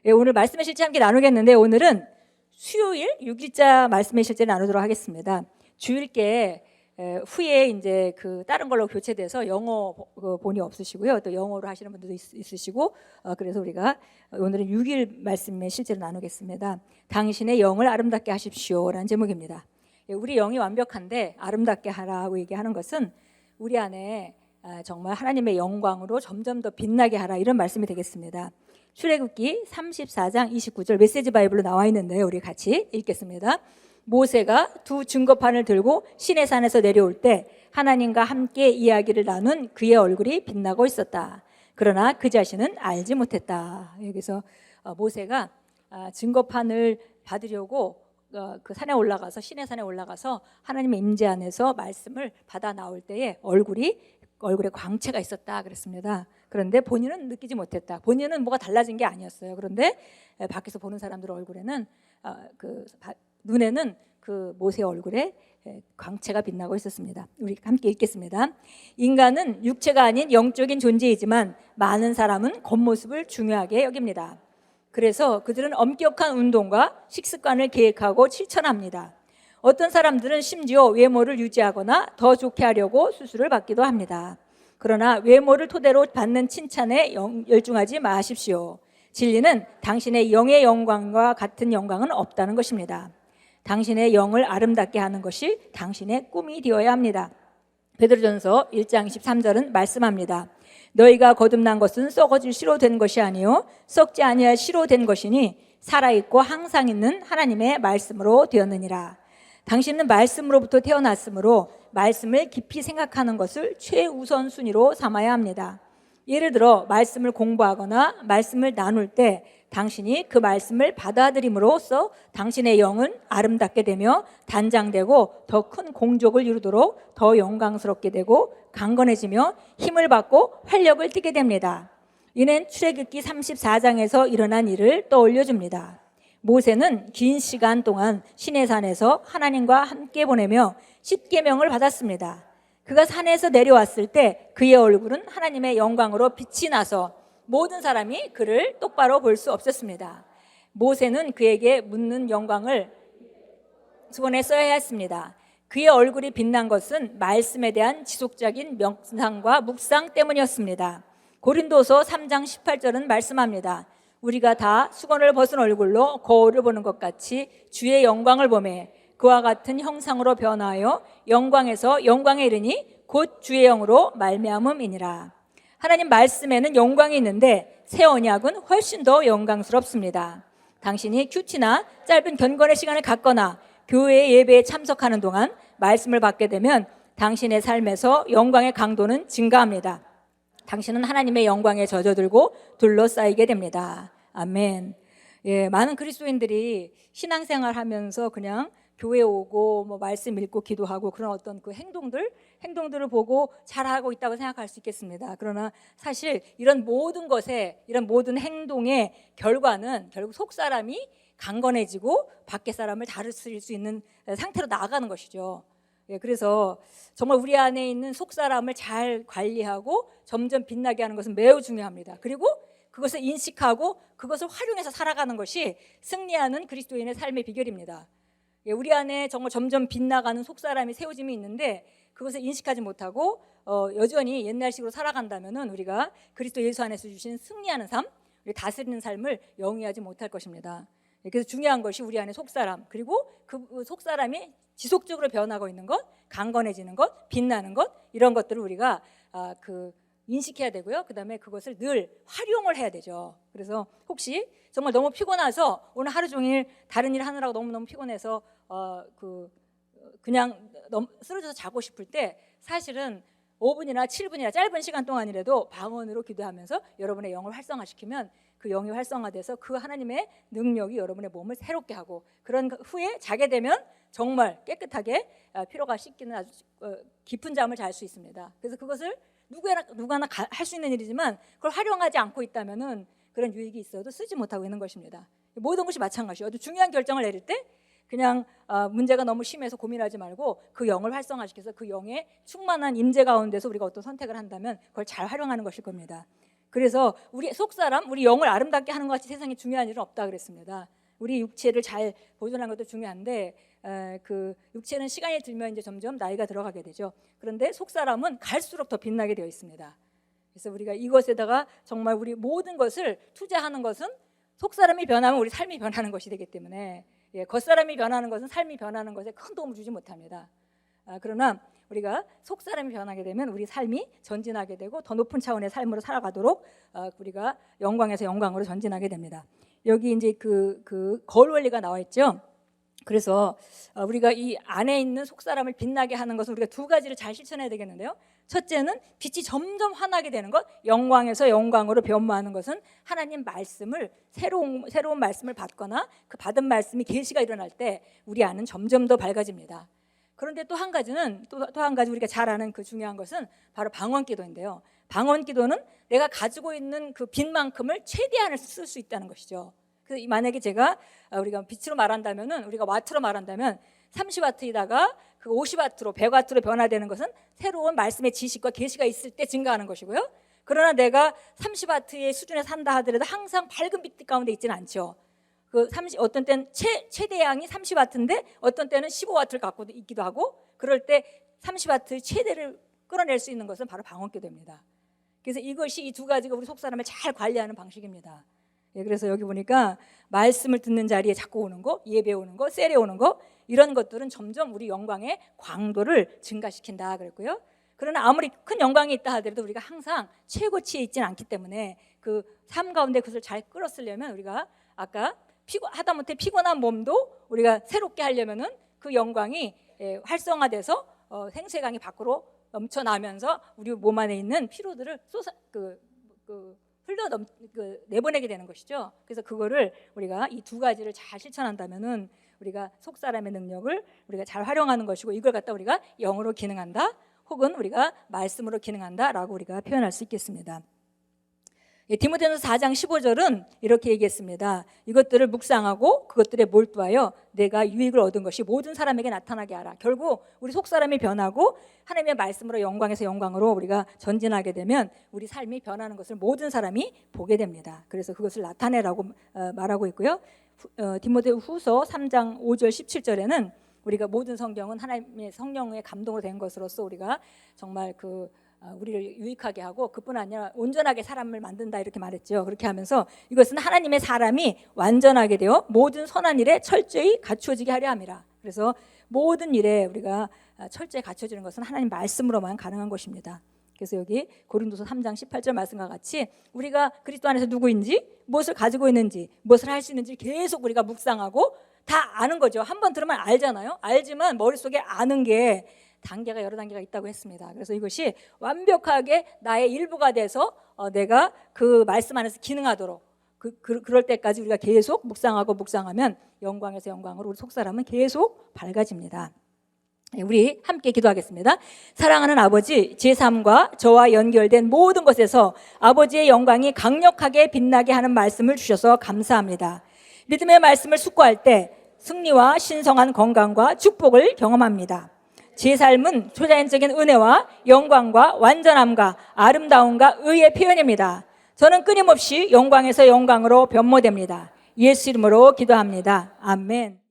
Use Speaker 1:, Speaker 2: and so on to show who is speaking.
Speaker 1: 예, 오늘 말씀의 실제 함께 나누겠는데 오늘은 수요일 6일자 말씀의 실제를 나누도록 하겠습니다. 주일께 후에 이제 그 다른 걸로 교체돼서 영어 본이 없으시고요. 또 영어로 하시는 분들도 있으시고 그래서 우리가 오늘은 6일 말씀의 실제를 나누겠습니다. 당신의 영을 아름답게 하십시오라는 제목입니다. 우리 영이 완벽한데 아름답게 하라고 얘기하는 것은 우리 안에 정말 하나님의 영광으로 점점 더 빛나게 하라 이런 말씀이 되겠습니다. 출애굽기 34장 29절 메시지 바이블로 나와 있는데요. 우리 같이 읽겠습니다. 모세가 두 증거판을 들고 시내산에서 내려올 때 하나님과 함께 이야기를 나눈 그의 얼굴이 빛나고 있었다. 그러나 그 자신은 알지 못했다. 여기서 모세가 증거판을 받으려고 그 산에 올라가서 시내산에 올라가서 하나님의 임재 안에서 말씀을 받아 나올 때에 얼굴에 광채가 있었다 그랬습니다. 그런데 본인은 느끼지 못했다. 본인은 뭐가 달라진 게 아니었어요. 그런데 밖에서 보는 사람들 얼굴에는 눈에는 그 모세의 얼굴에 광채가 빛나고 있었습니다. 우리 함께 읽겠습니다. 인간은 육체가 아닌 영적인 존재이지만 많은 사람은 겉모습을 중요하게 여깁니다. 그래서 그들은 엄격한 운동과 식습관을 계획하고 실천합니다. 어떤 사람들은 심지어 외모를 유지하거나 더 좋게 하려고 수술을 받기도 합니다. 그러나 외모를 토대로 받는 칭찬에 열중하지 마십시오. 진리는 당신의 영의 영광과 같은 영광은 없다는 것입니다. 당신의 영을 아름답게 하는 것이 당신의 꿈이 되어야 합니다. 베드로전서 1장 23절은 말씀합니다. 너희가 거듭난 것은 썩어질 씨로 된 것이 아니요 썩지 아니할 씨로 된 것이니 살아있고 항상 있는 하나님의 말씀으로 되었느니라. 당신은 말씀으로부터 태어났으므로 말씀을 깊이 생각하는 것을 최우선 순위로 삼아야 합니다. 예를 들어 말씀을 공부하거나 말씀을 나눌 때 당신이 그 말씀을 받아들임으로써 당신의 영은 아름답게 되며 단장되고 더 큰 공적을 이루도록 더 영광스럽게 되고 강건해지며 힘을 받고 활력을 띠게 됩니다. 이는 출애굽기 34장에서 일어난 일을 떠올려줍니다. 모세는 긴 시간 동안 시내산에서 하나님과 함께 보내며 십계명을 받았습니다. 그가 산에서 내려왔을 때 그의 얼굴은 하나님의 영광으로 빛이 나서 모든 사람이 그를 똑바로 볼 수 없었습니다. 모세는 그에게 묻는 영광을 손에 써야 했습니다. 그의 얼굴이 빛난 것은 말씀에 대한 지속적인 명상과 묵상 때문이었습니다. 고린도서 3장 18절은 말씀합니다. 우리가 다 수건을 벗은 얼굴로 거울을 보는 것 같이 주의 영광을 보매 그와 같은 형상으로 변화하여 영광에서 영광에 이르니 곧 주의 영으로 말미암음이니라. 하나님 말씀에는 영광이 있는데 새 언약은 훨씬 더 영광스럽습니다. 당신이 큐티나 짧은 견곤의 시간을 갖거나 교회 예배에 참석하는 동안 말씀을 받게 되면 당신의 삶에서 영광의 강도는 증가합니다. 당신은 하나님의 영광에 젖어들고 둘러싸이게 됩니다. 아멘. 예, 많은 그리스도인들이 신앙생활 하면서 그냥 교회 오고 뭐 말씀 읽고 기도하고 그런 어떤 그 행동들을 보고 잘하고 있다고 생각할 수 있겠습니다. 그러나 사실 이런 모든 행동의 결과는 결국 속 사람이 강건해지고 밖에 사람을 다스릴 수 있는 상태로 나아가는 것이죠. 예, 그래서 정말 우리 안에 있는 속 사람을 잘 관리하고 점점 빛나게 하는 것은 매우 중요합니다. 그리고 그것을 인식하고 그것을 활용해서 살아가는 것이 승리하는 그리스도인의 삶의 비결입니다. 예, 우리 안에 정말 점점 빛나가는 속사람이 세워짐이 있는데 그것을 인식하지 못하고 여전히 옛날식으로 살아간다면 우리가 그리스도 예수 안에서 주신 승리하는 삶, 우리 다스리는 삶을 영위하지 못할 것입니다. 예, 그래서 중요한 것이 우리 안에 속사람, 그리고 그 속사람이 지속적으로 변하고 있는 것, 강건해지는 것, 빛나는 것, 이런 것들을 우리가 인식해야 되고요. 그다음에 그것을 늘 활용을 해야 되죠. 그래서 혹시 정말 너무 피곤해서 오늘 하루 종일 다른 일 하느라고 너무너무 피곤해서 그냥 쓰러져서 자고 싶을 때 사실은 5분이나 7분이나 짧은 시간 동안이라도 방언으로 기도하면서 여러분의 영을 활성화시키면 그 영이 활성화돼서 그 하나님의 능력이 여러분의 몸을 새롭게 하고 그런 후에 자게 되면 정말 깨끗하게 피로가 씻기는 아주 깊은 잠을 잘 수 있습니다. 그래서 그것을 누구나 할 수 있는 일이지만 그걸 활용하지 않고 있다면은 그런 유익이 있어도 쓰지 못하고 있는 것입니다. 모든 것이 마찬가지예요. 아주 중요한 결정을 내릴 때 그냥 문제가 너무 심해서 고민하지 말고 그 영을 활성화시켜서 그 영의 충만한 임재 가운데서 우리가 어떤 선택을 한다면 그걸 잘 활용하는 것일 겁니다. 그래서 우리 속사람, 우리 영을 아름답게 하는 것 같이 세상에 중요한 일은 없다 그랬습니다. 우리 육체를 잘 보존하는 것도 중요한데 그 육체는 시간이 들면 이제 점점 나이가 들어가게 되죠. 그런데 속사람은 갈수록 더 빛나게 되어 있습니다. 그래서 우리가 이것에다가 정말 우리 모든 것을 투자하는 것은 속사람이 변하면 우리 삶이 변하는 것이 되기 때문에 겉사람이 변하는 것은 삶이 변하는 것에 큰 도움을 주지 못합니다. 그러나 우리가 속사람이 변하게 되면 우리 삶이 전진하게 되고 더 높은 차원의 삶으로 살아가도록 우리가 영광에서 영광으로 전진하게 됩니다. 여기 이제 그 거울 원리가 나와 있죠. 그래서 우리가 이 안에 있는 속사람을 빛나게 하는 것은 우리가 두 가지를 잘 실천해야 되겠는데요. 첫째는 빛이 점점 환하게 되는 것, 영광에서 영광으로 변모하는 것은 하나님 말씀을 새로운 말씀을 받거나 그 받은 말씀이 계시가 일어날 때 우리 안은 점점 더 밝아집니다. 그런데 또 한 가지는 또 한 가지 우리가 잘 아는 그 중요한 것은 바로 방언기도인데요. 방언기도는 내가 가지고 있는 그 빛만큼을 최대한을 쓸 수 있다는 것이죠. 그래서 만약에 우리가 빛으로 말한다면은 우리가 와트로 말한다면 30와트이다가 그 50와트로 100와트로 변화되는 것은 새로운 말씀의 지식과 계시가 있을 때 증가하는 것이고요. 그러나 내가 30와트의 수준에 산다 하더라도 항상 밝은 빛 가운데 있지는 않죠. 어떤 때는 최대양이 30와트인데 어떤 때는 15와트를 갖고 있기도 하고, 그럴 때 30와트의 최대를 끌어낼 수 있는 것은 바로 방언기도입니다. 그래서 이것이 이 두 가지가 우리 속사람을 잘 관리하는 방식입니다. 그래서 여기 보니까 말씀을 듣는 자리에 자꾸 오는 거, 예배 오는 거, 세례 오는 거, 이런 것들은 점점 우리 영광의 광도를 증가시킨다 그랬고요. 그러나 아무리 큰 영광이 있다 하더라도 우리가 항상 최고치에 있지는 않기 때문에 그 삶 가운데 그것을 잘 끌어쓰려면 우리가 아까 하다못해 피곤한 몸도 우리가 새롭게 하려면은 그 영광이 활성화돼서 생수의 밖으로 넘쳐나면서 우리 몸 안에 있는 피로들을 내보내게 되는 것이죠. 그래서 그거를 우리가 이 두 가지를 잘 실천한다면은 우리가 속사람의 능력을 우리가 잘 활용하는 것이고, 이걸 갖다 우리가 영으로 기능한다, 혹은 우리가 말씀으로 기능한다라고 우리가 표현할 수 있겠습니다. 디모데전서 4장 15절은 이렇게 얘기했습니다. 이것들을 묵상하고 그것들에 몰두하여 내가 유익을 얻은 것이 모든 사람에게 나타나게 하라. 결국 우리 속사람이 변하고 하나님의 말씀으로 영광에서 영광으로 우리가 전진하게 되면 우리 삶이 변하는 것을 모든 사람이 보게 됩니다. 그래서 그것을 나타내라고 말하고 있고요. 디모데후서 3장 5절 17절에는 우리가 모든 성경은 하나님의 성령의 감동으로 된 것으로서 우리가 정말 우리를 유익하게 하고 그뿐 아니라 온전하게 사람을 만든다 이렇게 말했죠. 그렇게 하면서 이것은 하나님의 사람이 완전하게 되어 모든 선한 일에 철저히 갖추어지게 하려 함이라. 그래서 모든 일에 우리가 철저히 갖춰지는 것은 하나님 말씀으로만 가능한 것입니다. 그래서 여기 고린도서 3장 18절 말씀과 같이 우리가 그리스도 안에서 누구인지, 무엇을 가지고 있는지, 무엇을 할 수 있는지 계속 우리가 묵상하고 다 아는 거죠. 한번 들으면 알잖아요. 알지만 머릿속에 아는 게 여러 단계가 있다고 했습니다. 그래서 이것이 완벽하게 나의 일부가 돼서 내가 그 말씀 안에서 기능하도록 그럴 때까지 우리가 계속 묵상하면 영광에서 영광으로 우리 속사람은 계속 밝아집니다. 우리 함께 기도하겠습니다. 사랑하는 아버지, 제 삶과 저와 연결된 모든 것에서 아버지의 영광이 강력하게 빛나게 하는 말씀을 주셔서 감사합니다. 믿음의 말씀을 숙고할 때 승리와 신성한 건강과 축복을 경험합니다. 제 삶은 초자연적인 은혜와 영광과 완전함과 아름다움과 의의 표현입니다. 저는 끊임없이 영광에서 영광으로 변모됩니다. 예수 이름으로 기도합니다. 아멘.